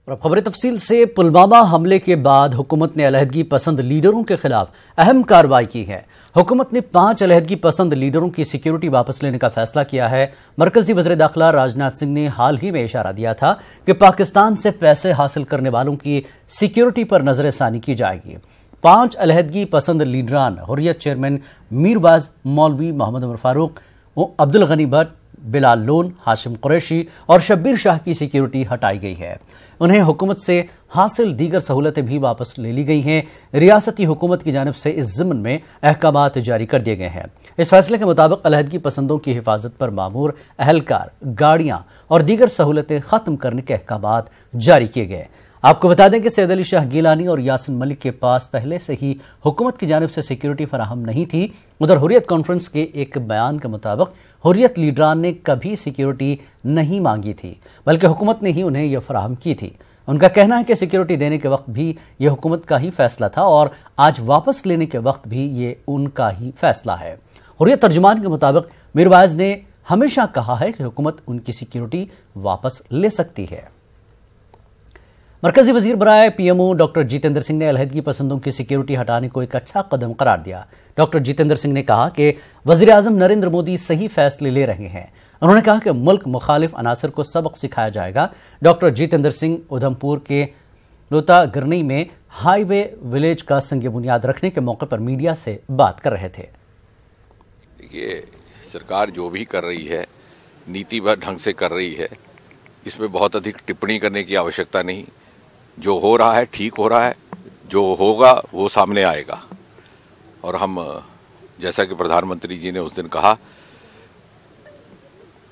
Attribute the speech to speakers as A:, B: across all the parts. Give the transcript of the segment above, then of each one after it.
A: अब खबरें तफसील से। पुलवामा हमले के बाद हुकूमत ने अलहदगी पसंद लीडरों के खिलाफ अहम कार्रवाई की है। हुकूमत ने 5 अलहदगी पसंद लीडरों की सिक्योरिटी वापस लेने का फैसला किया है। मरकजी वज़ीर दाखिला राजनाथ सिंह ने हाल ही में इशारा दिया था कि पाकिस्तान से पैसे हासिल करने वालों की सिक्योरिटी पर नजरसानी की जाएगी। 5 अलहदगी पसंद लीडरान हुर्रियत चेयरमैन मीरवाज मौलवी, मोहम्मद उमर फारूक, अब्दुल गनी भट्ट, बिलाल लोन, हाशिम कुरैशी और शब्बीर शाह की सिक्योरिटी हटाई गई है। उन्हें हुकूमत से हासिल दीगर सहूलतें भी वापस ले ली गई हैं। रियासती हुकूमत की जानिब से इस ज़िम्न में अहकामात जारी कर दिए गए हैं। इस फैसले के मुताबिक अलहदगी पसंदों की हिफाजत पर मामूर अहलकार, गाड़ियां और दीगर सहूलतें खत्म करने के अहकामात जारी किए गए। आपको बता दें कि सैयद अली शाह गिलानी और यासिन मलिक के पास पहले से ही हुकूमत की जानिब से सिक्योरिटी फराहम नहीं थी। उधर हुर्रियत कॉन्फ्रेंस के एक बयान के मुताबिक हुर्रियत लीडरान ने कभी सिक्योरिटी नहीं मांगी थी, बल्कि हुकूमत ने ही उन्हें यह फराहम की थी। उनका कहना है कि सिक्योरिटी देने के वक्त भी यह हुकूमत का ही फैसला था और आज वापस लेने के वक्त भी ये उनका ही फैसला है। हुर्रियत तर्जुमान के मुताबिक मीरवाइज ने हमेशा कहा है कि हुकूमत उनकी सिक्योरिटी वापस ले सकती है। मरकजी वजीर बराए पीएमओ डॉक्टर जितेंद्र सिंह ने अलहदगी पसंदों की सिक्योरिटी हटाने को एक अच्छा कदम करार दिया। डॉक्टर जितेंद्र सिंह ने कहा कि वजीर आजम नरेंद्र मोदी सही फैसले ले रहे हैं। उन्होंने कहा कि मुल्क मुखालिफ अनासर को सबक सिखाया जाएगा। डॉक्टर जितेंद्र सिंह उधमपुर के लोता गिरनी में हाईवे विलेज का संग बुनियाद रखने के मौके पर मीडिया से बात कर रहे थे।
B: ये सरकार जो भी कर रही है नीतिबद्ध ढंग से कर रही है, इसमें बहुत अधिक टिप्पणी करने की आवश्यकता नहीं। जो हो रहा है ठीक हो रहा है, जो होगा वो सामने आएगा। और हम, जैसा कि प्रधानमंत्री जी ने उस दिन कहा,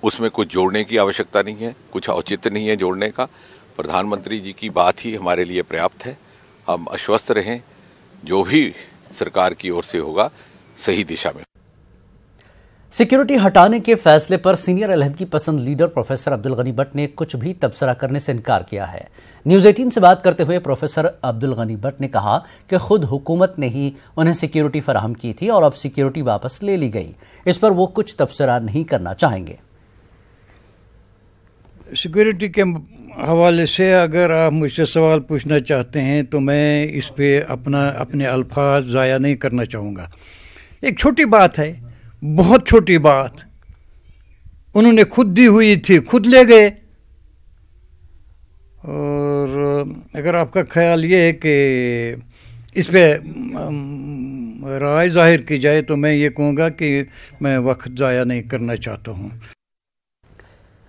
B: उसमें कुछ जोड़ने की आवश्यकता नहीं है, कुछ औचित्य नहीं है जोड़ने का। प्रधानमंत्री जी की बात ही हमारे लिए पर्याप्त है। हम आश्वस्त रहें, जो भी सरकार की ओर से होगा सही दिशा में।
A: सिक्योरिटी हटाने के फैसले पर सीनियर अलहदगी पसंद लीडर प्रोफेसर अब्दुल गनी भट्ट ने कुछ भी तबसरा करने से इनकार किया है। न्यूज़ 18 से बात करते हुए प्रोफेसर अब्दुल गनी भट्ट ने कहा कि खुद हुकूमत ने ही उन्हें सिक्योरिटी फराहम की थी और अब सिक्योरिटी वापस ले ली गई। इस पर वो कुछ तबसरा नहीं करना चाहेंगे।
C: सिक्योरिटी के हवाले से अगर आप मुझसे सवाल पूछना चाहते हैं तो मैं इस पे अपने अल्फाज ज़ाया नहीं करना चाहूँगा। एक छोटी बात है, बहुत छोटी बात, उन्होंने खुद दी हुई थी, खुद ले गए। और अगर आपका ख्याल ये है कि इस पे राय जाहिर की जाए तो मैं ये कहूँगा कि मैं वक्त ज़ाया नहीं करना चाहता हूँ।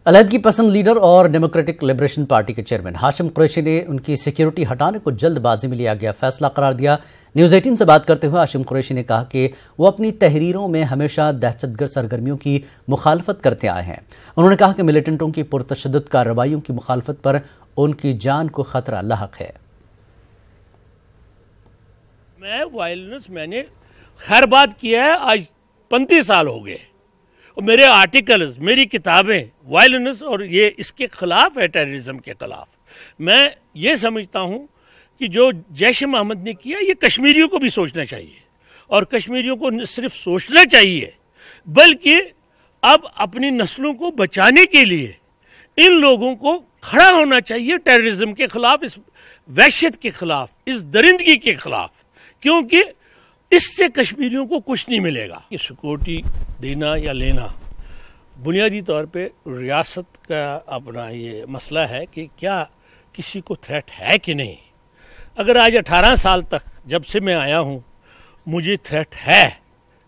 A: अलहदगी पसंद लीडर और डेमोक्रेटिक लिबरेशन पार्टी के चेयरमैन हाशिम कुरैशी ने उनकी सिक्योरिटी हटाने को जल्दबाजी में लिया गया फैसला करार दिया। न्यूज़ 18 से बात करते हुए हाशिम कुरैशी ने कहा कि वो अपनी तहरीरों में हमेशा दहशतगर्द सरगर्मियों की मुखालफत करते आए हैं। उन्होंने कहा कि मिलिटेंटों की पुरतशद्दुद कार्रवाइयों की मुखालफत पर उनकी जान को खतरा लाहक है।
D: मैं वायलेंस मैंने हर बात किया है, आज 35 साल हो गए और मेरे आर्टिकल्स, मेरी किताबें वायलेंस और ये इसके खिलाफ है, टेररिज्म के खिलाफ। मैं ये समझता हूँ कि जो जैश मोहम्मद ने किया, ये कश्मीरियों को भी सोचना चाहिए और कश्मीरियों को न सिर्फ सोचना चाहिए बल्कि अब अपनी नस्लों को बचाने के लिए इन लोगों को खड़ा होना चाहिए टेररिज्म के खिलाफ, इस वहशत के खिलाफ, इस दरिंदगी के खिलाफ, क्योंकि इससे कश्मीरियों को कुछ नहीं मिलेगा। ये सिक्योरिटी देना या लेना बुनियादी तौर पे रियासत का अपना ये मसला है कि क्या किसी को थ्रेट है कि नहीं। अगर आज 18 साल तक जब से मैं आया हूँ मुझे थ्रेट है,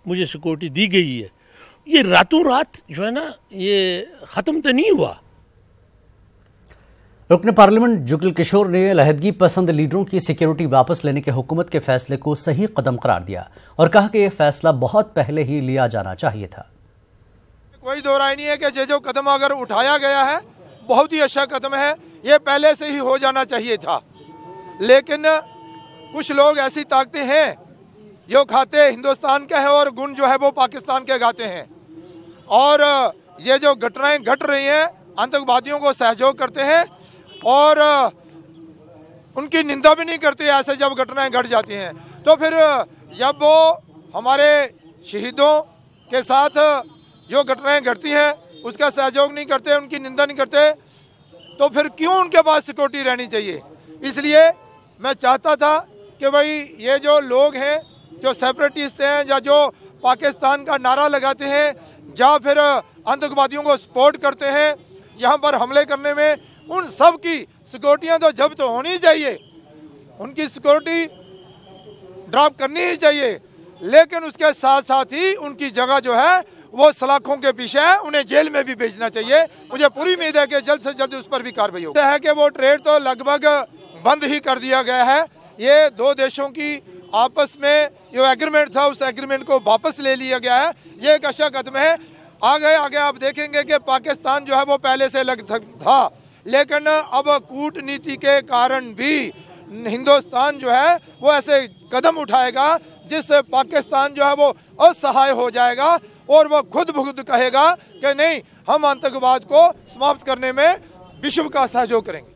D: मुझे सिक्योरिटी दी गई है, ये रातों रात जो है ना ये ख़त्म तो नहीं हुआ।
A: रुकन पार्लियामेंट जुगल किशोर ने अलहदगी पसंद लीडरों की सिक्योरिटी वापस लेने के हुकूमत के फैसले को सही कदम करार दिया और कहा कि यह फैसला बहुत पहले ही लिया जाना चाहिए था।
E: कोई दो राय नहीं है कि जो कदम अगर उठाया गया है बहुत ही अच्छा कदम है, ये पहले से ही हो जाना चाहिए था। लेकिन कुछ लोग ऐसी ताकतें हैं जो खाते हिंदुस्तान के हैं और गुण जो है वो पाकिस्तान के गाते हैं। और ये जो घटनाएं घट रही हैं आतंकवादियों को सहयोग करते हैं और उनकी निंदा भी नहीं करते। ऐसे जब घटनाएं घट जाती हैं तो फिर जब वो हमारे शहीदों के साथ जो घटनाएं घटती हैं उसका सहयोग नहीं करते, उनकी निंदा नहीं करते, तो फिर क्यों उनके पास सिक्योरिटी रहनी चाहिए। इसलिए मैं चाहता था कि भाई ये जो लोग हैं जो सेपरेटिस्ट हैं या जो पाकिस्तान का नारा लगाते हैं या फिर आतंकवादियों को सपोर्ट करते हैं यहाँ पर हमले करने में, उन सब की सिक्योरिटियाँ तो जब्त होनी चाहिए, उनकी सिक्योरिटी ड्रॉप करनी ही चाहिए, लेकिन उसके साथ साथ ही उनकी जगह जो है वो सलाखों के पीछे है, उन्हें जेल में भी भेजना चाहिए। मुझे पूरी उम्मीद है कि जल्द से जल्द उस पर भी कार्रवाई होगी। है कि वो ट्रेड तो लगभग बंद ही कर दिया गया है। ये दो देशों की आपस में जो एग्रीमेंट था उस एग्रीमेंट को वापस ले लिया गया है। ये एक अच्छा कदम है। आगे आप देखेंगे कि पाकिस्तान जो है वो पहले से अलग था, लेकिन अब कूटनीति के कारण भी हिंदुस्तान जो है वो ऐसे कदम उठाएगा जिससे पाकिस्तान जो है वो असहाय हो जाएगा और वो खुद ब खुद कहेगा कि नहीं, हम आतंकवाद को समाप्त करने में विश्व का सहयोग करेंगे।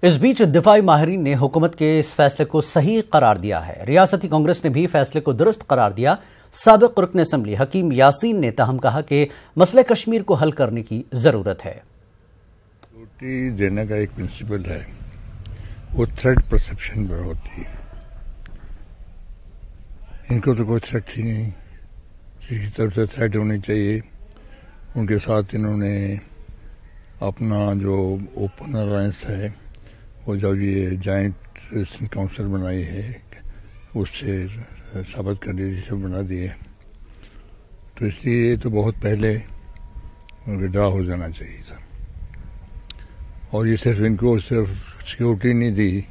A: इस बीच दिफाई माहिरीन ने हुकूमत के इस फैसले को सही करार दिया है। रियासती कांग्रेस ने भी फैसले को दुरुस्त करार दिया। साबिक रुकन असम्बली हकीम यासीन ने ताहम कहा कि मसले कश्मीर को हल करने की जरूरत है।
F: सिक्योरिटी देने का एक प्रिंसिपल है, वो थ्रेट परसेप्शन पर होती है। इनको तो कोई थ्रेट ही नहीं, किसी तरफ से थ्रेट होनी चाहिए। उनके साथ इन्होंने अपना जो ओपन अलायंस है वो जब ये जॉइंट काउंसिल बनाई है उससे साबित कर लीजिए बना दिए, तो इसलिए ये तो बहुत पहले विड्रा हो जाना चाहिए था। और ये सिर्फ इनको सिर्फ सिक्योरिटी नहीं दी,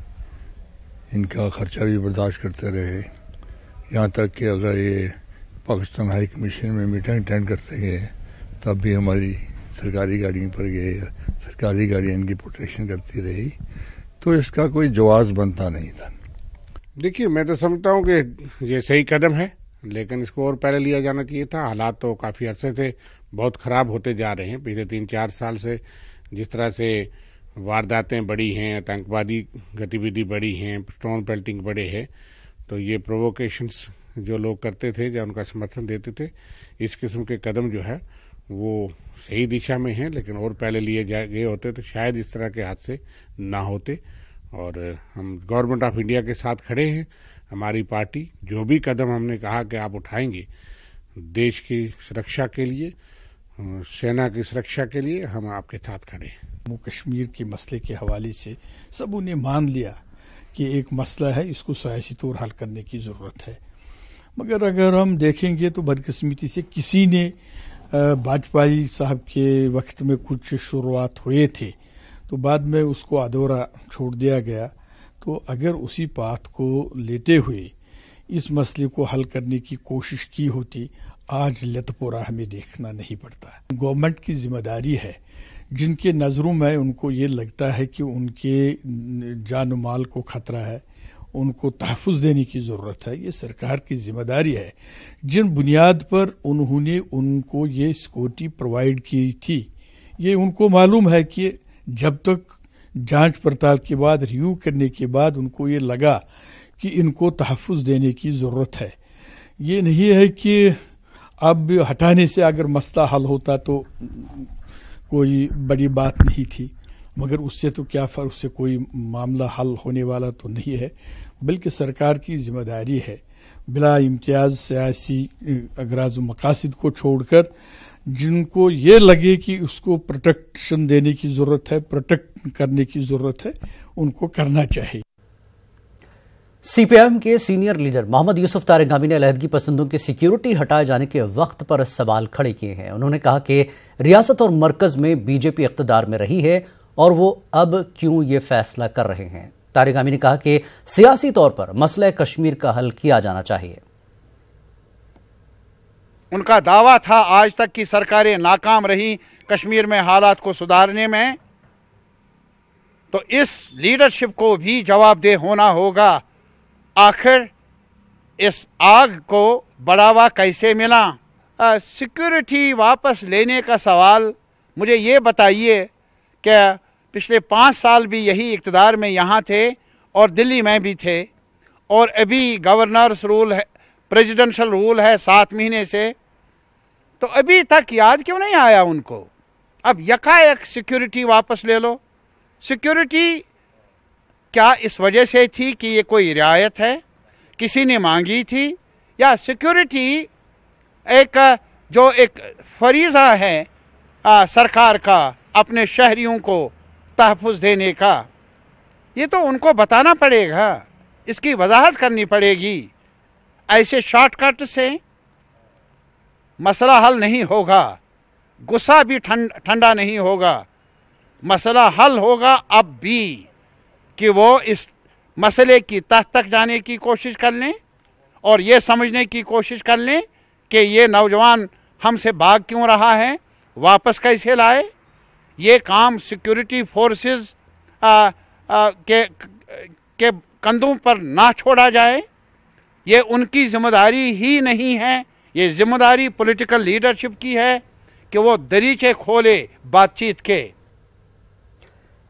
F: इनका खर्चा भी बर्दाश्त करते रहे, यहाँ तक कि अगर ये पाकिस्तान हाई कमीशन में मीटिंग अटेंड करते गए तब भी हमारी सरकारी गाड़ियों पर गए, सरकारी गाड़ियाँ इनकी प्रोटेक्शन करती रही, तो इसका कोई जवाब बनता नहीं था।
G: देखिए, मैं तो समझता हूँ कि ये सही कदम है, लेकिन इसको और पहले लिया जाना चाहिए था। हालात तो काफ़ी अरसे से बहुत ख़राब होते जा रहे हैं। पिछले 3-4 साल से जिस तरह से वारदातें बढ़ी हैं, आतंकवादी गतिविधि बढ़ी हैं, स्टोन पेल्टिंग बढ़े हैं, तो ये प्रोवोकेशंस जो लोग करते थे या उनका समर्थन देते थे, इस किस्म के कदम जो है वो सही दिशा में हैं, लेकिन और पहले लिए गए होते तो शायद इस तरह के हादसे ना होते। और हम गवर्नमेंट ऑफ इंडिया के साथ खड़े हैं। हमारी पार्टी जो भी कदम हमने कहा कि आप उठाएंगे देश की सुरक्षा के लिए, सेना की सुरक्षा के लिए, हम आपके साथ खड़े हैं।
C: जम्मू कश्मीर के मसले के हवाले से सब उन्हें मान लिया कि एक मसला है, इसको सियासी तौर हल करने की ज़रूरत है। मगर अगर हम देखेंगे तो बदकिस्मती से किसी ने वाजपेयी साहब के वक्त में कुछ शुरुआत हुए थे तो बाद में उसको अधूरा छोड़ दिया गया। तो अगर उसी बात को लेते हुए इस मसले को हल करने की कोशिश की होती, आज लतपोरा हमें देखना नहीं पड़ता। गवर्नमेंट की जिम्मेदारी है, जिनके नज़रों में उनको ये लगता है कि उनके जान माल को खतरा है, उनको तहफ़्फ़ुज़ देने की ज़रूरत है। ये सरकार की जिम्मेदारी है। जिन बुनियाद पर उन्होंने उनको ये सिक्योरिटी प्रोवाइड की थी, ये उनको मालूम है कि जब तक जांच पड़ताल के बाद, रिव्यू करने के बाद उनको ये लगा कि इनको तहफ़्फ़ुज़ देने की ज़रूरत है। ये नहीं है कि अब हटाने से अगर मसला हल होता तो कोई बड़ी बात नहीं थी, मगर उससे तो क्या फ़र्क, उससे कोई मामला हल होने वाला तो नहीं है। बल्कि सरकार की जिम्मेदारी है बिला इम्तियाज सियासी अगराज़ मकासद को छोड़कर जिनको ये लगे कि उसको प्रोटेक्शन देने की ज़रूरत है, प्रोटेक्ट करने की ज़रूरत है, उनको करना चाहिए।
A: सीपीआईएम के सीनियर लीडर मोहम्मद यूसुफ तारिगामी ने अलहदगी पसंदों की सिक्योरिटी हटाए जाने के वक्त पर सवाल खड़े किए हैं। उन्होंने कहा कि रियासत और मरकज में बीजेपी इख्तिदार में रही है और वो अब क्यों ये फैसला कर रहे हैं। तारिगामी ने कहा कि सियासी तौर पर मसला कश्मीर का हल किया जाना चाहिए।
H: उनका दावा था आज तक की सरकारें नाकाम रही कश्मीर में हालात को सुधारने में, तो इस लीडरशिप को भी जवाबदेह होना होगा। आखिर इस आग को बढ़ावा कैसे मिला? सिक्योरिटी वापस लेने का सवाल, मुझे ये बताइए कि पिछले 5 साल भी यही इक़्तिदार में यहाँ थे और दिल्ली में भी थे, और अभी गवर्नर्स रूल है, प्रेसिडेंशियल रूल है 7 महीने से, तो अभी तक याद क्यों नहीं आया उनको? अब यकायक सिक्योरिटी वापस ले लो। सिक्योरिटी क्या इस वजह से थी कि ये कोई रियायत है, किसी ने मांगी थी, या सिक्योरिटी एक जो एक फरीज़ा है सरकार का अपने शहरियों को तहफ़्फ़ुज़ देने का? ये तो उनको बताना पड़ेगा, इसकी वजाहत करनी पड़ेगी। ऐसे शॉर्टकट से मसला हल नहीं होगा, गुस्सा भी ठंडा नहीं होगा। मसला हल होगा अब भी कि वो इस मसले की तह तक जाने की कोशिश कर लें और ये समझने की कोशिश कर लें कि ये नौजवान हमसे भाग क्यों रहा है, वापस कैसे लाए। ये काम सिक्योरिटी फोर्सेस के कंधों पर ना छोड़ा जाए। ये उनकी जिम्मेदारी ही नहीं है, ये जिम्मेदारी पॉलिटिकल लीडरशिप की है कि वो दरीचे खोले बातचीत के।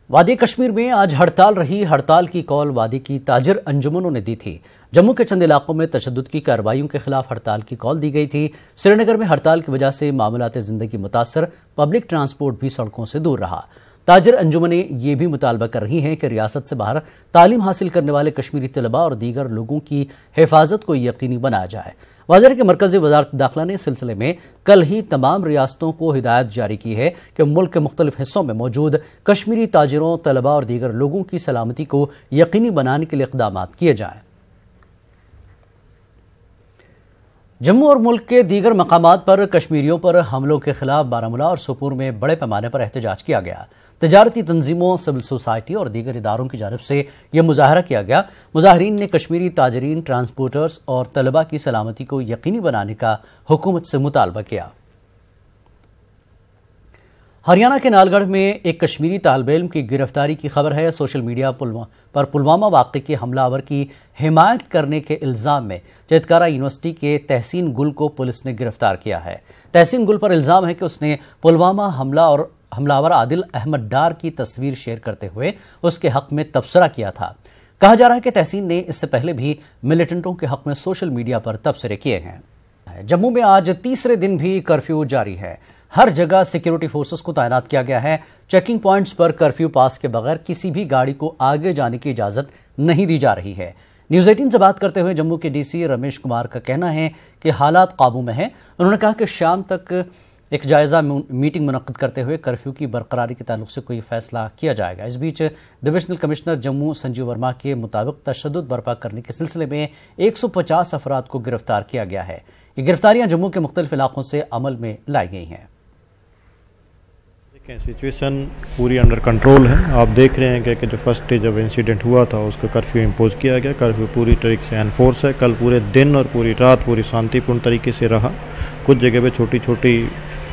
A: वादी कश्मीर में आज हड़ताल रही। हड़ताल की कॉल वादी की ताजिर अंजुमनों ने दी थी। जम्मू के चंद इलाकों में तशद्दुद की कार्रवाइयों के खिलाफ हड़ताल की कॉल दी गई थी। श्रीनगर में हड़ताल की वजह से मामलात जिंदगी मुतासर, पब्लिक ट्रांसपोर्ट भी सड़कों से दूर रहा। ताजिर अंजुमनें ये भी मुतालबा कर रही हैं कि रियासत से बाहर तालीम हासिल करने वाले कश्मीरी तलबा और दीगर लोगों की हिफाजत को यकीनी बनाया जाए। वज़ीर के मरकजी वज़ारत दाखिला ने इस सिलसिले में कल ही तमाम रियासतों को हिदायत जारी की है कि मुल्क के मुख्तलिफ हिस्सों में मौजूद कश्मीरी ताजिरों, तलबा और दीगर लोगों की सलामती को यकीनी बनाने के लिए इक़दाम किए जाएं। जम्मू और मुल्क के दीगर मकामात पर कश्मीरियों पर हमलों के खिलाफ बारामूला और सोपोर में बड़े पैमाने पर एहतजाज किया गया। तजारती तंजीमों, सिविल सोसाइटी और दीगर इदारों की जानिब से यह मुजाहरा किया गया। मुजाहरीन ने कश्मीरी ताजरीन, ट्रांसपोर्टर्स और तलबा की सलामती को यकीनी बनाने का हुकूमत से मुतालबा किया। हरियाणा के नालगढ़ में एक कश्मीरी तालिब इल्म की गिरफ्तारी की खबर है। सोशल मीडिया पर पुलवामा वाक़े के हमलावर की हिमायत करने के इल्ज़ाम में चितकारा यूनिवर्सिटी के तहसीन गुल को पुलिस ने गिरफ्तार किया है। तहसीन गुल पर इल्ज़ाम है कि उसने पुलवामा हमला और हमलावर आदिल अहमद डार की तस्वीर शेयर करते हुए उसके हक में तबसरा किया था। कहा जा रहा है कि तहसीन ने इससे पहले भी मिलिटेंटों के हक में सोशल मीडिया पर तबसरे किए हैं। जम्मू में आज तीसरे दिन भी कर्फ्यू जारी है। हर जगह सिक्योरिटी फोर्सेस को तैनात किया गया है। चेकिंग पॉइंट्स पर कर्फ्यू पास के बगैर किसी भी गाड़ी को आगे जाने की इजाजत नहीं दी जा रही है। न्यूज़ 18 से बात करते हुए जम्मू के डीसी रमेश कुमार का कहना है कि हालात काबू में हैं। उन्होंने कहा कि शाम तक एक जायजा मीटिंग मुनक्किद करते हुए कर्फ्यू की बरकरारी के ताल्लुक से कोई फैसला किया जाएगा। इस बीच डिविजनल कमिश्नर जम्मू संजीव वर्मा के मुताबिक तशद्दुद बर्पा करने के सिलसिले में 150 अफराद को गिरफ्तार किया गया है। ये गिरफ्तारियां जम्मू के मुख्तलिफ इलाकों से अमल में लाई गई हैं।
I: सिचुएशन पूरी अंडर कंट्रोल है। आप देख रहे हैं कि जो फर्स्ट डे जब इंसिडेंट हुआ था उसको कर्फ्यू इम्पोज किया गया। कर्फ्यू पूरी तरीके से एनफोर्स है। कल पूरे दिन और पूरी रात पूरी शांतिपूर्ण तरीके से रहा। कुछ जगह पे छोटी छोटी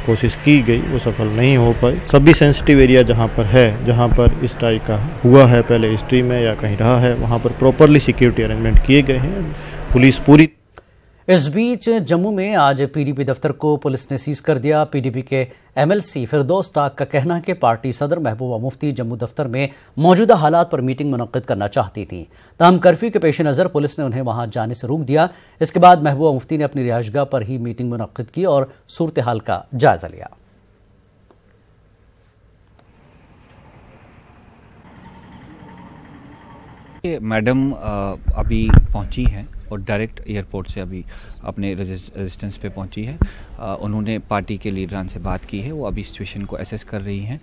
I: कोशिश की गई, वो सफल नहीं हो पाई। सभी सेंसिटिव एरिया जहाँ पर है, जहाँ पर इस टाइप का हुआ है पहले हिस्ट्री में या कहीं रहा है, वहाँ पर प्रॉपरली सिक्योरिटी अरेंजमेंट किए गए हैं। पुलिस पूरी।
A: इस बीच जम्मू में आज पीडीपी दफ्तर को पुलिस ने सीज कर दिया। पीडीपी के एमएलसी फिरदौस ताक का कहना है कि पार्टी सदर महबूबा मुफ्ती जम्मू दफ्तर में मौजूदा हालात पर मीटिंग मुनक्किद करना चाहती थी, ताहम कर्फ्यू के पेश नज़र पुलिस ने उन्हें वहां जाने से रोक दिया। इसके बाद महबूबा मुफ्ती ने अपनी रिहायशगाह पर ही मीटिंग मुनक्किद की और सूरत हाल का जायजा लिया।
J: मैडम अभी पहुंची हैं और डायरेक्ट एयरपोर्ट से अभी अपने रेजिडेंस पे पहुंची है। उन्होंने पार्टी के लीडरान से बात की है। वो अभी सिचुएशन को एसेस कर रही हैं,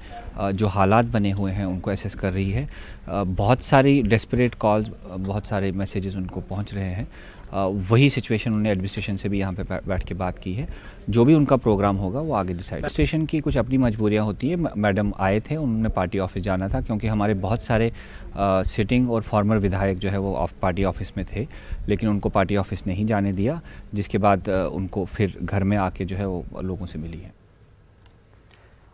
J: जो हालात बने हुए हैं उनको एसेस कर रही है। बहुत सारी डेस्परेट कॉल्स, बहुत सारे मैसेजेस उनको पहुंच रहे हैं। वही सिचुएशन उन्होंने एडमिनिस्ट्रेशन से भी यहाँ पे बैठ के बात की है। जो भी उनका प्रोग्राम होगा वो आगे डिसाइड। एडमिनिस्ट्रेशन की कुछ अपनी मजबूरियाँ होती है। मैडम आए थे, उन्होंने पार्टी ऑफिस जाना था क्योंकि हमारे बहुत सारे सिटिंग और फॉर्मर विधायक जो है वो पार्टी ऑफिस में थे, लेकिन उनको पार्टी ऑफिस नहीं जाने दिया, जिसके बाद उनको फिर घर में आके जो है वो लोगों से मिली है।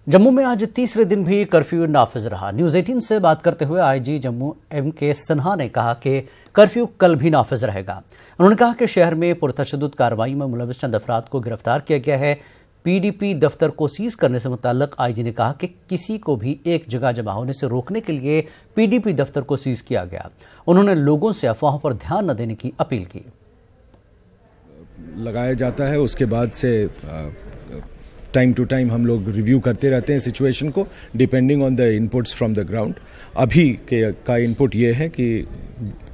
A: जम्मू में आज तीसरे दिन भी कर्फ्यू नाफिज रहा। न्यूज़ 18 से बात करते हुए आईजी जम्मू MK सिन्हा ने कहा कि कर्फ्यू कल भी नाफिज रहेगा। उन्होंने कहा कि शहर में पुरतशद्दुद कार्रवाई में मुलविस चंद अफराद को गिरफ्तार किया गया है। पीडीपी दफ्तर को सीज करने से मुताल्लिक आईजी ने कहा कि किसी को भी एक जगह जमा होने से रोकने के लिए पीडीपी दफ्तर को सीज किया गया। उन्होंने लोगों से अफवाहों पर ध्यान न देने की अपील की।
K: लगाया जाता है, उसके बाद से टाइम टू टाइम हम लोग रिव्यू करते रहते हैं सिचुएशन को, depending on the inputs from the ground. अभी का इनपुट ये है कि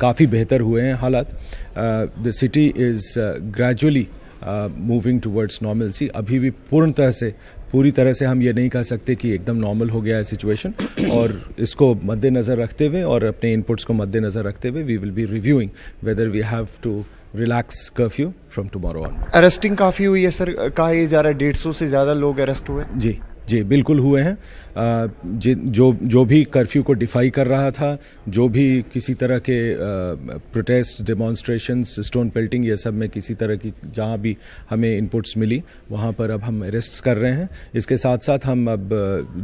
K: काफ़ी बेहतर हुए हैं हालात। The city is gradually moving towards normalcy. अभी भी पूरी तरह से हम ये नहीं कह सकते कि एकदम नॉर्मल हो गया है सिचुएशन, और इसको मद्देनज़र रखते हुए और अपने इनपुट्स को मद्देनज़र रखते हुए we will be reviewing whether we have to relax curfew from tomorrow on.
L: Arresting काफ़ी हुई है सर, कहा यह जा रहा है 150 से ज़्यादा लोग अरेस्ट हुए।
K: जी बिल्कुल हुए हैं। जो भी कर्फ्यू को डिफाई कर रहा था, जो भी किसी तरह के प्रोटेस्ट, डेमॉन्स्ट्रेशंस, स्टोन पेल्टिंग, ये सब में किसी तरह की जहां भी हमें इनपुट्स मिली वहां पर अब हम अरेस्ट कर रहे हैं। इसके साथ साथ हम अब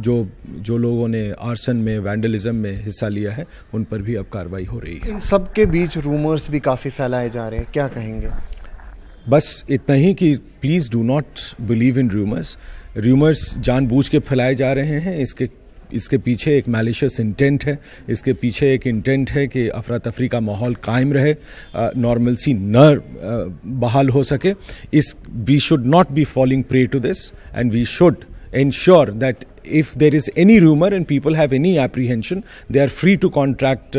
K: जो लोगों ने आर्सन में, वैंडलिज्म में हिस्सा लिया है उन पर भी अब कार्रवाई हो रही है।
L: इन सब के बीच रूमर्स भी काफ़ी फैलाए जा रहे हैं, क्या कहेंगे?
K: बस इतना ही कि please do not believe in rumours जानबूझ के फैलाए जा रहे हैं। इसके पीछे एक मैलिशियस इंटेंट है, इसके पीछे एक इंटेंट है कि अफरा तफरी का माहौल कायम रहे, नॉर्मलसी न बहाल हो सके। We should not be falling prey to this, and we should ensure that if there is any rumor and people have any apprehension, they are free to contact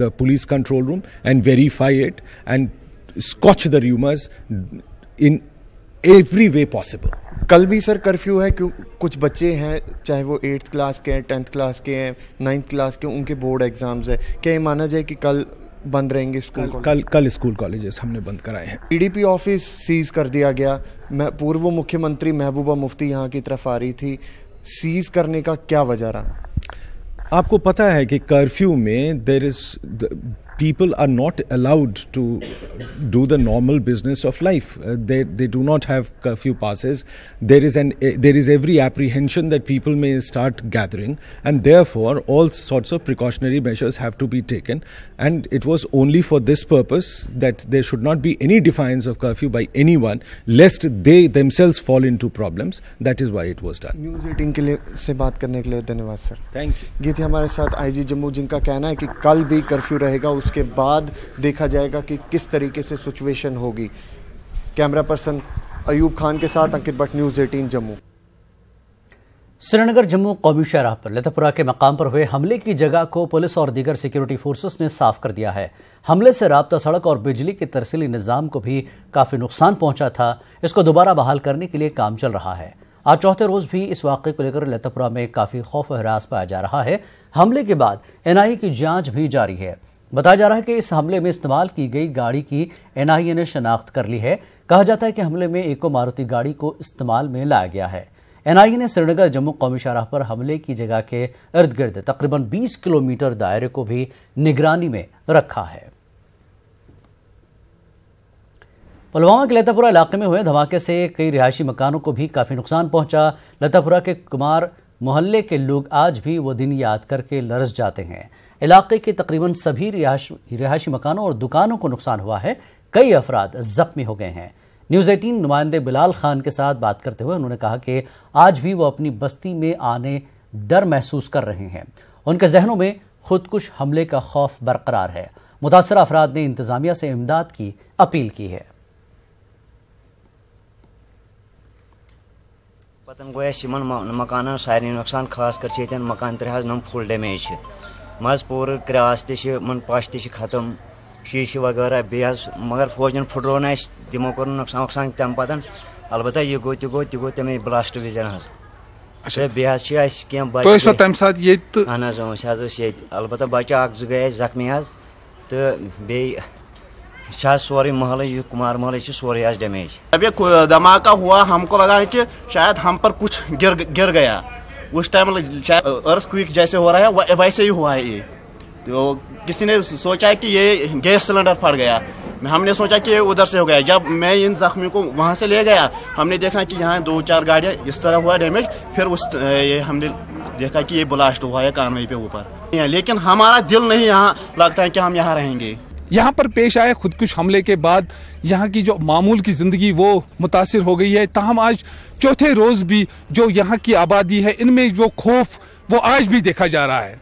K: the police control room and verify it and scotch the rumors in every way possible.
L: कल भी sir curfew है, क्यों कुछ बच्चे हैं, चाहे वो 8th class के हैं, 10th क्लास के हैं, 9th क्लास के, उनके बोर्ड एग्जाम्स है, क्या ये माना जाए कि कल बंद रहेंगे स्कूल?
K: कल स्कूल कॉलेजेस हमने बंद कराए हैं।
L: PDP ऑफिस सीज कर दिया गया। पूर्व मुख्यमंत्री महबूबा मुफ्ती यहाँ की तरफ आ रही थी, सीज करने का क्या वजह रहा?
K: आपको पता है कि कर्फ्यू में people are not allowed to do the normal business of life. They do not have curfew passes. There is every apprehension that people may start gathering, and therefore all sorts of precautionary measures have to be taken. And it was only for this purpose that there should not be any defiance of curfew by anyone, lest they themselves fall into problems. That is why it was done.
L: News 18 के लिए से बात करने के लिए धन्यवाद sir.
K: Thank you.
L: ये थे हमारे साथ IG जम्मू, जिनका कहना है कि कल भी कर्फ्यू रहेगा, उसके बाद देखा जाएगा कि किस तरीके से सिचुएशन होगी। कैमरा पर्सन अयूब खान के साथ अंकित भट्ट, न्यूज़ 18 जम्मू।
A: श्रीनगर जम्मू कौमी शाहराह पर लतापुरा के मकाम पर हुए हमले की जगह को पुलिस और दीगर सिक्योरिटी फोर्सेस ने साफ कर दिया है। हमले से राब्ता सड़क और बिजली के तरसीली निजाम को भी काफी नुकसान पहुंचा था। इसको दोबारा बहाल करने के लिए काम चल रहा है। आज चौथे रोज भी इस वाक़े को लेकर लतापुरा में काफी खौफ हरास पाया जा रहा है। हमले के बाद NIA की जांच भी जारी है। बताया जा रहा है कि इस हमले में इस्तेमाल की गई गाड़ी की NIA ने शनाख्त कर ली है। कहा जाता है कि हमले में इको मारुति गाड़ी को इस्तेमाल में लाया गया है। NIA ने श्रीनगर जम्मू कौमी शाहराह पर हमले की जगह के इर्द गिर्द तकरीबन 20 किलोमीटर दायरे को भी निगरानी में रखा है। पुलवामा के लतापुरा इलाके में हुए धमाके से कई रिहायशी मकानों को भी काफी नुकसान पहुंचा। लतापुरा के कुमार मोहल्ले के लोग आज भी वो दिन याद करके लरस जाते हैं। इलाके के तकरीबन सभी रिहायशी मकानों और दुकानों को नुकसान हुआ है। कई अफराद जख्मी हो गए हैं। न्यूज़ 18 नुमाइंदे बिलाल खान के साथ बात करते हुए उन्होंने कहा कि आज भी वो अपनी बस्ती में आने डर महसूस कर रहे हैं। उनके जहनों में खुदकुश हमले का खौफ बरकरार है। मुतासरा अफराद ने इंतजामिया से इमदाद की अपील की है।
M: पतन गो मकान सारे नुकसान, खास कर मकान 3 नम फुल डैमेज मज पूर क्रास तन पश तम शीशे वगैरह बे मगर फौजन फुटरो न तमो कोर नुकसान वुकसान तम पतन अलबत्ता यह गो तमें ब्लास्ट विजन बे अलबत्ता बच्चे 1-2 गए जख्मी तो बे सोरे महल कुमार महल सोरे आज डैमेज।
N: अभी धमाका हुआ, हमको लगा है कि शायद हम पर कुछ गिर गया। उस टाइम शायद अर्थक्वेक जैसे हो रहा है वैसे ही हुआ है ये। तो किसी ने सोचा कि ये गैस सिलेंडर फट गया, हमने सोचा कि ये उधर से हो गया। जब मैं इन जख्मियों को वहाँ से ले गया, हमने देखा कि यहाँ 2-4 गाड़ियाँ इस तरह हुआ डैमेज। फिर हमने देखा कि ये ब्लास्ट हुआ है कानवे पे ऊपर। लेकिन हमारा दिल नहीं यहाँ लगता है कि हम यहाँ रहेंगे।
O: यहाँ पर पेश आए खुदकुश हमले के बाद यहाँ की जो मामूल की ज़िंदगी वो मुतासिर हो गई है। ताहम आज चौथे रोज़ भी जो यहाँ की आबादी है, इनमें जो खौफ वो आज भी देखा जा रहा है।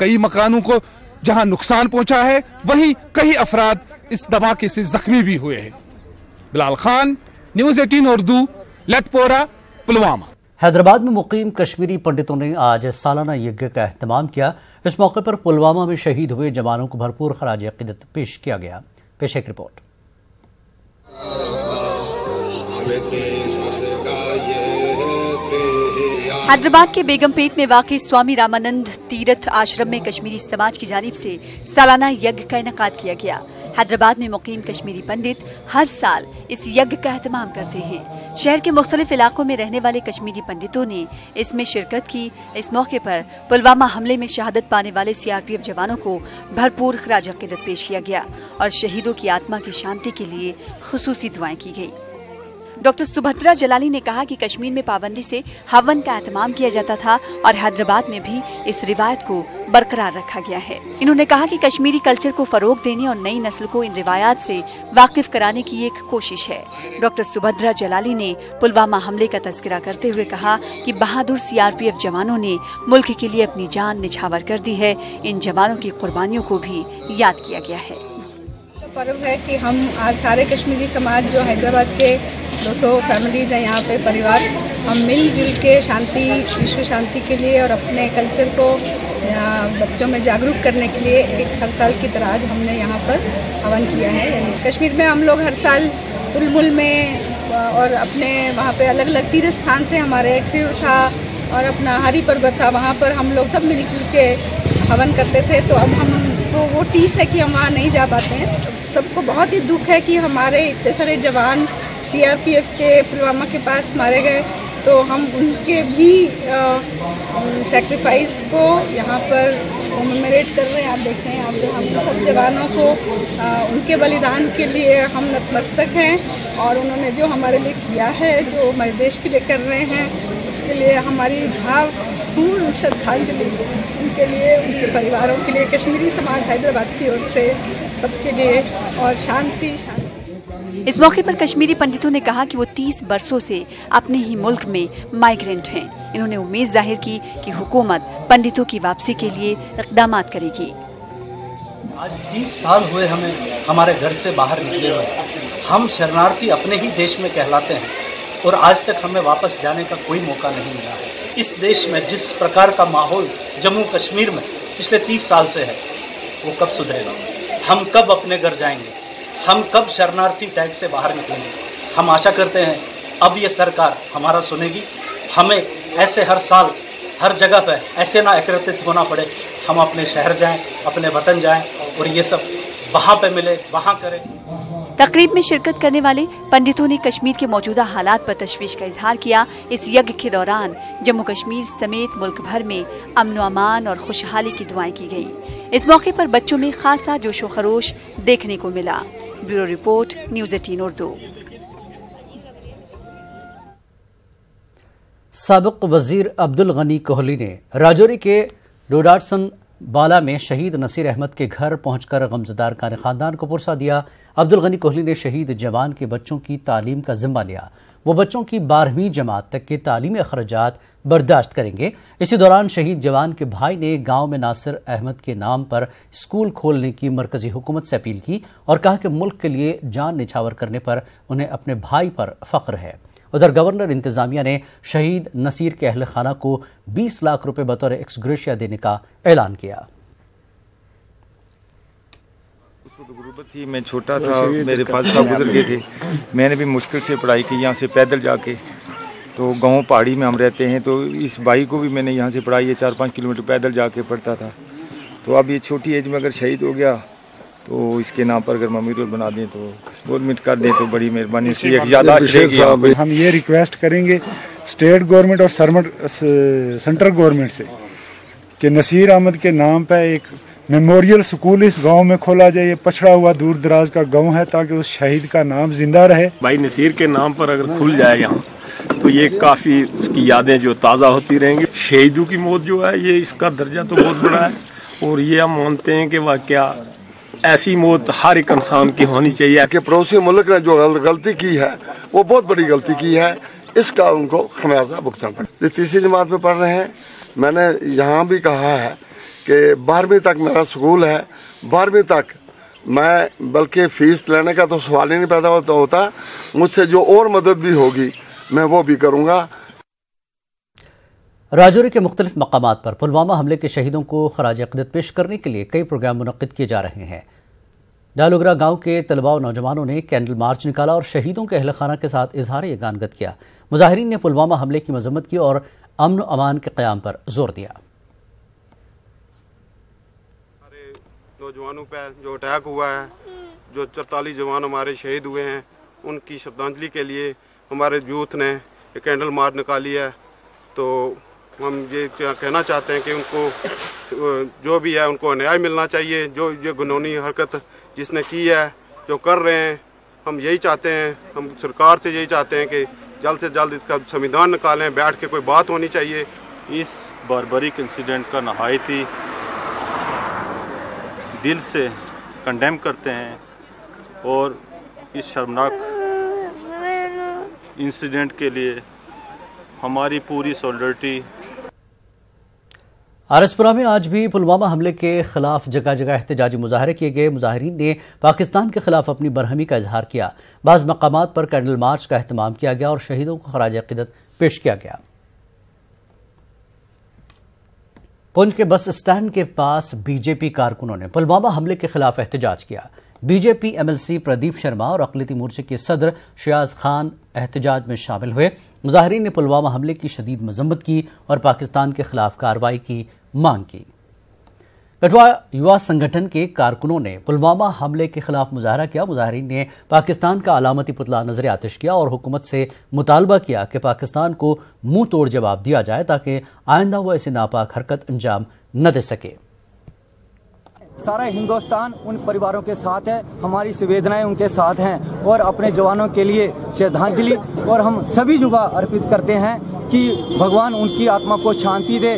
O: कई मकानों को जहाँ नुकसान पहुँचा है, वहीं कई अफराद इस धमाके से जख्मी भी हुए हैं। बिलाल खान, न्यूज़ 18 उर्दू, लतपोरा, पुलवामा।
A: हैदराबाद में मुकीम कश्मीरी पंडितों ने आज सालाना यज्ञ का एहतमाम किया। इस मौके पर पुलवामा में शहीद हुए जवानों को भरपूर खराज अकीदत पेश किया गया। पेश एक रिपोर्ट।
P: हैदराबाद के बेगमपेट में वाक़ई स्वामी रामानंद तीर्थ आश्रम में कश्मीरी समाज की जानिब से सालाना यज्ञ का इनेकाद किया गया। हैदराबाद में मुकीम कश्मीरी पंडित हर साल इस यज्ञ का एहतमाम करते हैं। शहर के मुख्तलिफ इलाकों में रहने वाले कश्मीरी पंडितों ने इसमें शिरकत की। इस मौके पर पुलवामा हमले में शहादत पाने वाले सीआरपीएफ जवानों को भरपूर खराज अकीदत पेश किया गया और शहीदों की आत्मा की शांति के लिए खुसूसी दुआएं की गई। डॉक्टर सुभद्रा जलाली ने कहा कि कश्मीर में पाबंदी से हवन का एहतमाम किया जाता था और हैदराबाद में भी इस रिवायत को बरकरार रखा गया है। इन्होंने कहा कि कश्मीरी कल्चर को फरोग देने और नई नस्ल को इन रिवायात से वाकिफ कराने की एक कोशिश है। डॉक्टर सुभद्रा जलाली ने पुलवामा हमले का तस्करा करते हुए कहा कि बहादुर सीआरपीएफ जवानों ने मुल्क के लिए अपनी जान निछावर कर दी है। इन जवानों की कुर्बानियों को भी याद किया गया है।
Q: पर्व है कि हम आज सारे कश्मीरी समाज जो हैदराबाद के 200 फैमिलीज हैं, यहाँ पे परिवार, हम मिलजुल के शांति, विश्व शांति के लिए और अपने कल्चर को बच्चों में जागरूक करने के लिए एक हर साल की तरह आज हमने यहाँ पर हवन किया है। यानी कश्मीर में हम लोग हर साल तुलमुल में और अपने वहाँ पे अलग अलग तीर्थ स्थान थे, हमारे क्रू था और अपना हरी पर्वत था, वहाँ पर हम लोग सब मिलजुल के हवन करते थे। तो अब हम तो वो टीस है कि हम वहाँ नहीं जा पाते हैं। सबको बहुत ही दुख है कि हमारे इतने सारे जवान सीआरपीएफ के पुलवामा के पास मारे गए, तो हम उनके भी सेक्रीफाइस को यहाँ पर कमेमोरेट कर रहे हैं। आप देख रहे हैं, आप हम सब जवानों को उनके बलिदान के लिए हम नतमस्तक हैं और उन्होंने जो हमारे लिए किया है, जो हमारे देश के लिए कर रहे हैं, उसके लिए हमारी भावपूर्ण श्रद्धांजलि उनके लिए, उनके परिवारों के लिए, कश्मीरी समाज हैदराबाद की ओर से सबके लिए और शांति।
P: इस मौके पर कश्मीरी पंडितों ने कहा कि वो 30 बरसों से अपने ही मुल्क में माइग्रेंट हैं। इन्होंने उम्मीद जाहिर की कि हुकूमत पंडितों की वापसी के लिए इक़दाम करेगी।
R: आज 30 साल हुए हमें हमारे घर से बाहर निकले हुए। हम शरणार्थी अपने ही देश में कहलाते हैं और आज तक हमें वापस जाने का कोई मौका नहीं मिला है। इस देश में जिस प्रकार का माहौल जम्मू कश्मीर में पिछले 30 साल से है, वो कब सुधरेगा? हम कब अपने घर जाएंगे? हम कब शरणार्थी टैग से बाहर निकलेंगे? हम आशा करते हैं अब ये सरकार हमारा सुनेगी। हमें ऐसे हर साल हर जगह पर ऐसे ना एकत्रित होना पड़े। हम अपने शहर जाएं, अपने वतन जाएं और ये सब वहाँ पे मिले, वहाँ करें।
P: तकरीब में शिरकत करने वाले पंडितों ने कश्मीर के मौजूदा हालात पर तशवीश का इजहार किया। इस यज्ञ के दौरान जम्मू कश्मीर समेत मुल्क भर में अमन व अमान और खुशहाली की दुआएं की गई। इस मौके पर बच्चों में खासा जोशो खरोश देखने को मिला। Bureau report, news 18 Urdu.
A: साबिक वजीर अब्दुल गनी कोहली ने राजौरी के डोडाटसन बाला में शहीद नसीर अहमद के घर पहुंचकर गमजदार खान खानदान को पुरसा दिया। अब्दुल गनी कोहली ने शहीद जवान के बच्चों की तालीम का जिम्मा लिया। वो बच्चों की 12वीं जमात तक के तालीमी अखराजात बर्दाश्त करेंगे। इसी दौरान शहीद जवान के भाई ने गांव में नासिर अहमद के नाम पर स्कूल खोलने की मरकजी हुकूमत से अपील की और कहा कि मुल्क के लिए जान निछावर करने पर उन्हें अपने भाई पर फख्र है। उधर गवर्नर इंतजामिया ने शहीद नसीर के अहल खाना को 20 लाख रुपए बतौर एक्स ग्रेशिया देने का ऐलान किया।
S: गुर्बत थी, मैं छोटा था, मेरे फादर साहब गुजर गए थे। मैंने भी मुश्किल से पढ़ाई की यहाँ से पैदल जाके। तो गांव पहाड़ी में हम रहते हैं, तो इस भाई को भी मैंने यहाँ से पढ़ाई है, 4-5 किलोमीटर पैदल जाके पढ़ता था। तो अब ये छोटी एज में अगर शहीद हो गया तो इसके नाम पर अगर मेमोरियल बना दें तो गवर्नमेंट कर दें तो बड़ी मेहरबानी से एक याददाश्त रहेगी।
T: हम ये रिक्वेस्ट करेंगे स्टेट गवर्नमेंट और सेंट्रल गवर्नमेंट से कि नसीर अहमद के नाम पर एक मेमोरियल स्कूल इस गांव में खोला जाए। ये पछड़ा हुआ दूर दराज का गांव है, ताकि उस शहीद का नाम जिंदा रहे।
U: भाई नसीर के नाम पर अगर खुल जाए यहाँ तो ये काफ़ी उसकी यादें जो ताज़ा होती रहेंगी। शहीदों की मौत जो है ये इसका दर्जा तो बहुत बड़ा है और ये हम मानते हैं कि वाकया ऐसी मौत हर एक इंसान की होनी चाहिए।
V: कि पड़ोसी मुल्क ने जो गलती की है वो बहुत बड़ी गलती की है, इसका उनको खमियाजा भुगतना पड़े। 3री जमात में पढ़ रहे हैं। मैंने यहाँ भी कहा है कि 12वीं तक मेरा स्कूल है, 12वीं तक मैं बल्कि फीस लेने का तो सवाल ही नहीं पैदा होता। मुझसे जो और मदद भी होगी मैं वो भी करूँगा।
A: राजौरी के मुख्तलिफ मकामात पर पुलवामा हमले के शहीदों को खराज अक़ीदत पेश करने के लिए कई प्रोग्राम मुनक़्क़िद किए जा रहे हैं। डालुगरा गांव के तलबा और नौजवानों ने कैंडल मार्च निकाला और शहीदों के अहल खाना के साथ इजहार यगानगत किया। मुजाहिरीन ने पुलवामा हमले की मजम्मत की और अमन अमान के क़याम पर जोर दिया।
B: नौजवानों पर जो अटैक हुआ है, जो 44 जवान हमारे शहीद हुए हैं, उनकी श्रद्धांजलि के लिए हमारे यूथ ने एक कैंडल मार्च निकाली है। तो हम ये कहना चाहते हैं कि उनको जो भी है उनको न्याय मिलना चाहिए। जो ये घिनौनी हरकत जिसने की है, जो कर रहे हैं, हम यही चाहते हैं, हम सरकार से यही चाहते हैं कि जल्द से जल्द इसका संविधान निकालें, बैठ के कोई बात होनी चाहिए।
D: इस बारबरिक इंसिडेंट का नहायत ही दिल से कंडेम करते हैं और इस शर्मनाक इंसिडेंट के लिए हमारी पूरी सॉलिडरिटी।
A: आरएसपुरा में आज भी पुलवामा हमले के खिलाफ जगह जगह एहतजाजी मुजाहरे किए गए। मुजाहिरीन ने पाकिस्तान के खिलाफ अपनी बरहमी का इजहार किया। बाज़ मकामात पर कैंडल मार्च का एहतमाम किया गया और शहीदों को खराज अक़ीदत पेश किया गया। पुंछ के बस स्टैंड के पास बीजेपी कारकुनों ने पुलवामा हमले के खिलाफ एहतजाज किया। बीजेपी एमएलसी प्रदीप शर्मा और अक़लियती मोर्चे के सदर शियाज खान एहतजाज में शामिल हुए। मुजाहिरीन ने पुलवामा हमले की शदीद मजम्मत की और पाकिस्तान के खिलाफ कार्रवाई की मांग की। कठुआ युवा संगठन के कारकुनों ने पुलवामा हमले के खिलाफ मुजाहरा किया। मुजाहिरीन ने पाकिस्तान का अलामती पुतला नजर आतिश किया और हुकूमत से मुतालबा किया कि पाकिस्तान को मुंह तोड़ जवाब दिया जाए ताकि आइंदा वो ऐसी नापाक हरकत अंजाम न दे सके।
W: सारा हिंदुस्तान उन परिवारों के साथ है, हमारी संवेदनाएं उनके साथ हैं और अपने जवानों के लिए श्रद्धांजलि और हम सभी दुआ अर्पित करते हैं कि भगवान उनकी आत्मा को शांति दे।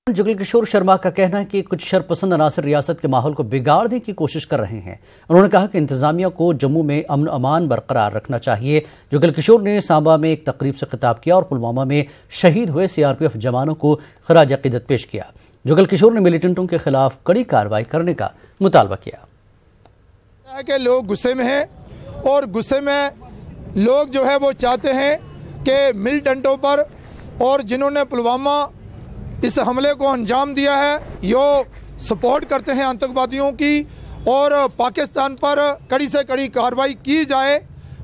A: जुगल किशोर शर्मा का कहना है कि कुछ शरपसंद अनासर रियासत के माहौल को बिगाड़ने की कोशिश कर रहे हैं। उन्होंने कहा कि इंतजामिया को जम्मू में अमन अमान बरकरार रखना चाहिए। जुगल किशोर ने सांबा में एक तकरीब से खिताब किया और पुलवामा में शहीद हुए सीआरपीएफ जवानों को खराज अक़ीदत पेश किया। जुगल किशोर ने मिलिटेंटों के खिलाफ कड़ी कार्रवाई करने का मुतालबा किया।
E: कि लोग गुस्से में हैं और गुस्से में लोग जो है वो चाहते हैं कि मिलिटेंटों पर और जिन्होंने पुलवामा इस हमले को अंजाम दिया है, यो सपोर्ट करते हैं आतंकवादियों की और पाकिस्तान पर कड़ी से कड़ी कार्रवाई की जाए,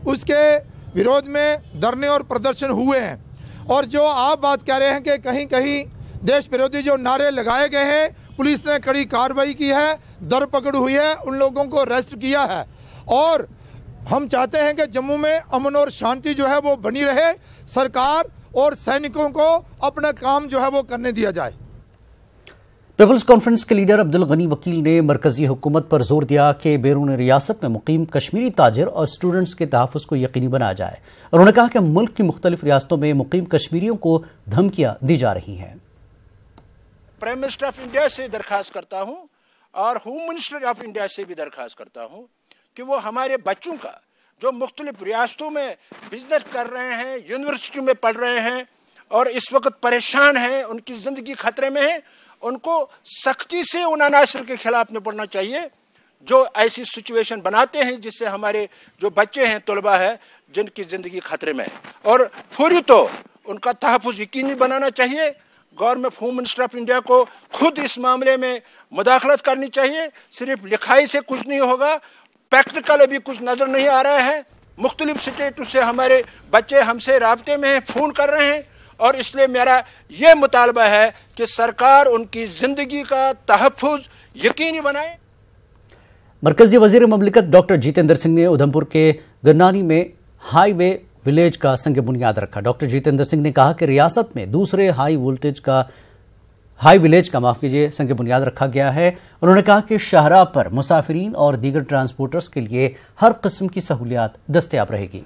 E: उसके विरोध में धरने और प्रदर्शन हुए हैं। और जो आप बात कह रहे हैं कि कहीं कहीं देश विरोधी जो नारे लगाए गए हैं, पुलिस ने कड़ी कार्रवाई की है, धरपकड़ हुई है, उन लोगों को अरेस्ट किया है और हम चाहते हैं कि जम्मू में अमन और शांति जो है वो बनी रहे। सरकार और सैनिकों को अपना काम जो है वो करने दिया जाए।
A: पीपल्स कॉन्फ्रेंस के लीडर अब्दुल गनी वकील ने मरकजी हुकूमत पर जोर दिया कि बैरून रियासत में मुकीम कश्मीरी ताजिर और स्टूडेंट्स के तहफ़्फ़ुज़ को यकीनी बनाया जाए। उन्होंने कहा कि मुल्क की मुख्तलिफ रियासतों में मुकीम कश्मीरियों को धमकियां दी जा रही हैं।
X: प्राइम मिनिस्टर ऑफ इंडिया से दरखास्त करता हूं और होम मिनिस्टर ऑफ इंडिया से भी दरखास्त करता हूं कि वो हमारे बच्चों का जो मुख्तलिफ रियासतों में बिजनेस कर रहे हैं, यूनिवर्सिटी में पढ़ रहे हैं और इस वक्त परेशान हैं, उनकी ज़िंदगी खतरे में है, उनको सख्ती से उन अनासर के खिलाफ निपटना चाहिए जो ऐसी सिचुएशन बनाते हैं जिससे हमारे जो बच्चे हैं, तलबा है, जिनकी ज़िंदगी खतरे में है और फौरी तो उनका तहफ़्फ़ुज़ यकीनी बनाना चाहिए। Government home minister of India को खुद इस मामले में मुदाखलत करनी चाहिए। सिर्फ लिखाई से कुछ नहीं होगा, प्रैक्टिकल अभी कुछ नजर नहीं आ रहा है। मुख्तलिफ स्टेटों से हमारे बच्चे हमसे राब्ते में हैं, फ़ोन कर रहे हैं और इसलिए मेरा ये मुतालबा है कि सरकार उनकी ज़िंदगी का तहफ़्फ़ुज़ यकीनी बनाए।
A: मरकजी वज़ीर ममलिकत डॉक्टर जितेंद्र सिंह ने उधमपुर के गरनानी में हाईवे विलेज का संग बुनियाद रखा। डॉक्टर जितेंद्र सिंह ने कहा कि रियासत में दूसरे हाई विलेज का संग बुनियाद रखा गया है। उन्होंने कहा कि शाहराह पर मुसाफिरीन और दीगर ट्रांसपोर्टर्स के लिए हर किस्म की सहूलियात दस्तयाब रहेगी।